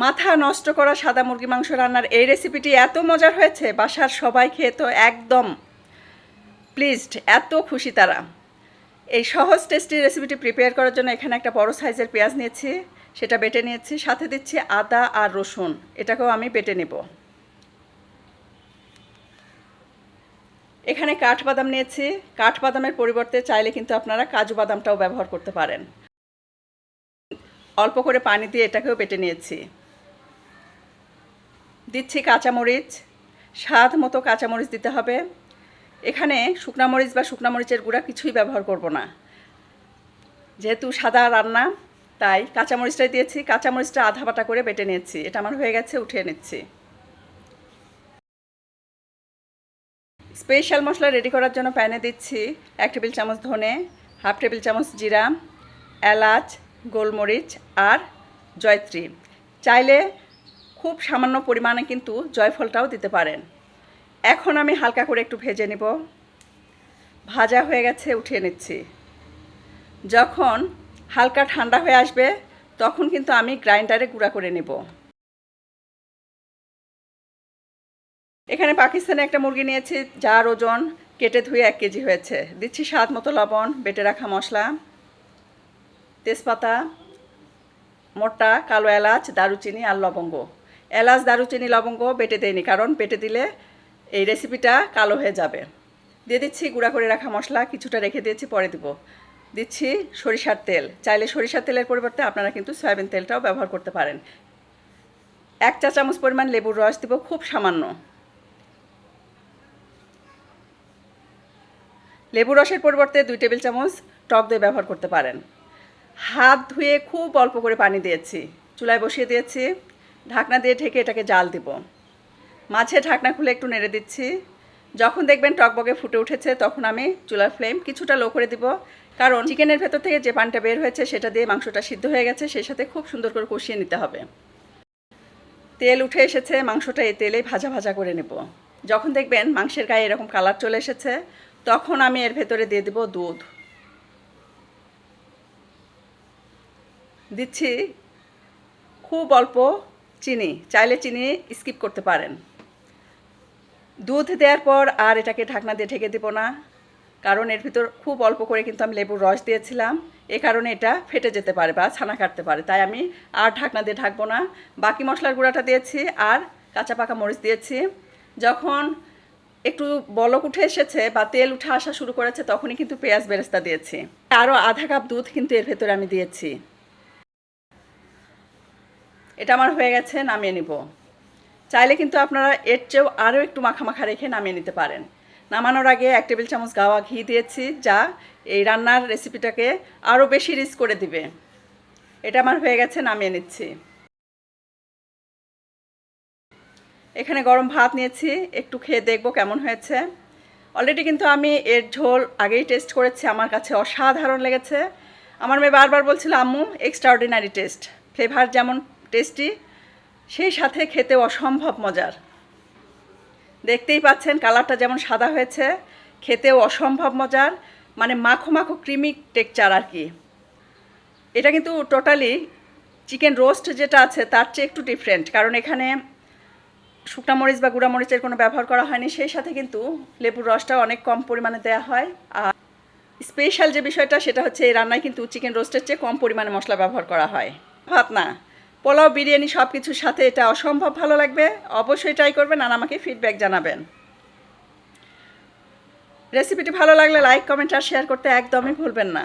মাথা নষ্ট করা সাদা মুরগি মাংস রান্নার এই রেসিপিটি এত মজার হয়েছে, বাসার সবাই খেয়ে তো একদম প্লিজড, এত খুশি তারা। এই সহজ টেস্টি রেসিপিটি প্রিপেয়ার করার জন্য এখানে একটা বড় সাইজের পেঁয়াজ নিয়েছি, সেটা বেটে নিয়েছি। সাথে দিচ্ছি আদা আর রসুন, এটাকেও আমি বেটে নেব। এখানে কাঠবাদাম নিয়েছি, কাঠবাদামের পরিবর্তে চাইলে কিন্তু আপনারা কাজু বাদামটাও ব্যবহার করতে পারেন। অল্প করে পানি দিয়ে এটাকেও বেটে নিয়েছি। দিচ্ছি কাঁচামরিচ, স্বাদ মতো কাঁচামরিচ দিতে হবে। এখানে শুকনা মরিচ বা শুকনা মরিচের গুঁড়া কিছুই ব্যবহার করব না, যেহেতু সাদা রান্না তাই কাঁচামরিচটাই দিয়েছি। কাঁচামরিচটা আধা বাটা করে বেটে নিয়েছি। এটা আমার হয়ে গেছে, উঠিয়ে নিচ্ছি। স্পেশাল মশলা রেডি করার জন্য প্যানে দিচ্ছি 1 টেবিল চামচ ধনে, 1/2 টেবিল চামচ জিরা, এলাচ, গোলমরিচ আর জয়ত্রী। চাইলে খুব সামান্য পরিমাণে কিন্তু জয়ফলটাও দিতে পারেন। এখন আমি হালকা করে একটু ভেজে নেব। ভাজা হয়ে গেছে, উঠিয়ে নিচ্ছি। যখন হালকা ঠান্ডা হয়ে আসবে তখন কিন্তু আমি গ্রাইন্ডারে গুঁড়া করে নেব। এখানে পাকিস্তানি একটা মুরগি নিয়েছি, যার ওজন কেটে ধুয়ে 1 কেজি হয়েছে। দিচ্ছি স্বাদ মতো লবণ, বেটে রাখা মশলা, তেজপাতা, মোটা কালো এলাচ, দারুচিনি আর লবঙ্গ। এলাচ, দারুচিনি, লবঙ্গ বেটে দেয়নি, কারণ বেটে দিলে এই রেসিপিটা কালো হয়ে যাবে। দিয়ে দিচ্ছি গুঁড়া করে রাখা মশলা, কিছুটা রেখে দিয়েছি, পরে দেব। দিচ্ছি সরিষার তেল, চাইলে সরিষার তেলের পরিবর্তে আপনারা কিন্তু সয়াবিন তেলটাও ব্যবহার করতে পারেন। 1 চা চামচ পরিমাণ লেবুর রস দেব, খুব সামান্য। লেবু রসের পরিবর্তে 2 টেবিল চামচ টক দই ব্যবহার করতে পারেন। হাত ধুয়ে খুব অল্প করে পানি দিয়েছি, চুলায় বসিয়ে দিয়েছি। ঢাকনা দিয়ে ঢেকে এটাকে জাল দিব। মাঝে ঢাকনা খুলে একটু নেড়ে দিচ্ছি। যখন দেখবেন টকবগে ফুটে উঠেছে তখন আমি চুলার ফ্লেম কিছুটা লো করে দিব, কারণ চিকেনের ভেতর থেকে যে পানিটা বের হয়েছে সেটা দিয়ে মাংসটা সিদ্ধ হয়ে গেছে, সেই সাথে খুব সুন্দর করে কষিয়ে নিতে হবে। তেল উঠে এসেছে, মাংসটা এই তেলেই ভাজা ভাজা করে নেব। যখন দেখবেন মাংসের গায়ে এরকম কালার চলে এসেছে তখন আমি এর ভেতরে দিয়ে দেব দুধ। দিচ্ছি খুব অল্প চিনি, চাইলে চিনি স্কিপ করতে পারেন। দুধ দেওয়ার পর আর এটাকে ঢাকনা দিয়ে ঢেকে দেব না, কারণ এর ভিতর খুব অল্প করে কিন্তু আমি লেবুর রস দিয়েছিলাম। এ কারণে এটা ফেটে যেতে পারে বা ছানা কাটতে পারে, তাই আমি আর ঢাকনা দিয়ে ঢাকবো না। বাকি মশলার গুঁড়াটা দিয়েছি আর কাঁচা পাকা মরিচ দিয়েছি। যখন একটু বলক উঠে এসেছে বা তেল উঠে আসা শুরু করেছে তখনই কিন্তু পেঁয়াজ বেরেস্তা দিয়েছি। আরও আধা কাপ দুধ কিন্তু এর ভেতরে আমি দিয়েছি। এটা আমার হয়ে গেছে, নামিয়ে নিব। চাইলে কিন্তু আপনারা এর চেয়েও আরও একটু মাখা মাখা রেখে নামিয়ে নিতে পারেন। নামানোর আগে 1 টেবিল চামচ গাওয়া ঘি দিয়েছি, যা এই রান্নার রেসিপিটাকে আরও বেশি রিচ করে দিবে। এটা আমার হয়ে গেছে, নামিয়ে নিচ্ছি। এখানে গরম ভাত নিয়েছি, একটু খেয়ে দেখব কেমন হয়েছে। অলরেডি কিন্তু আমি এর ঝোল আগেই টেস্ট করেছি, আমার কাছে অসাধারণ লেগেছে। আমার মেয়ে বারবার বলছিল, আম্মু এক্সট্রাঅর্ডিনারি টেস্ট, ফ্লেভার যেমন টেস্টি সেই সাথে খেতে অসম্ভব মজার। দেখতেই পাচ্ছেন কালারটা যেমন সাদা হয়েছে, খেতেও অসম্ভব মজার, মানে মাখো মাখো ক্রিমি টেক্সচার আর কি। এটা কিন্তু টোটালি চিকেন রোস্ট যেটা আছে তার চেয়ে একটু ডিফারেন্ট, কারণ এখানে শুকনা মরিচ বা গুঁড়া মরিচের কোনো ব্যবহার করা হয়নি, সেই সাথে কিন্তু লেবুর রসটা অনেক কম পরিমাণে দেওয়া হয়। আর স্পেশাল যে বিষয়টা সেটা হচ্ছে এই রান্নায় কিন্তু চিকেন রোস্টের চেয়ে কম পরিমাণে মশলা ব্যবহার করা হয়। ভাত না, পোলাও, বিরিয়ানি সব কিছুর সাথে এটা অসম্ভব ভালো লাগবে। অবশ্যই ট্রাই করবেন আর আমাকে ফিডব্যাক জানাবেন। রেসিপিটি ভালো লাগলে লাইক, কমেন্ট আর শেয়ার করতে একদমই ভুলবেন না।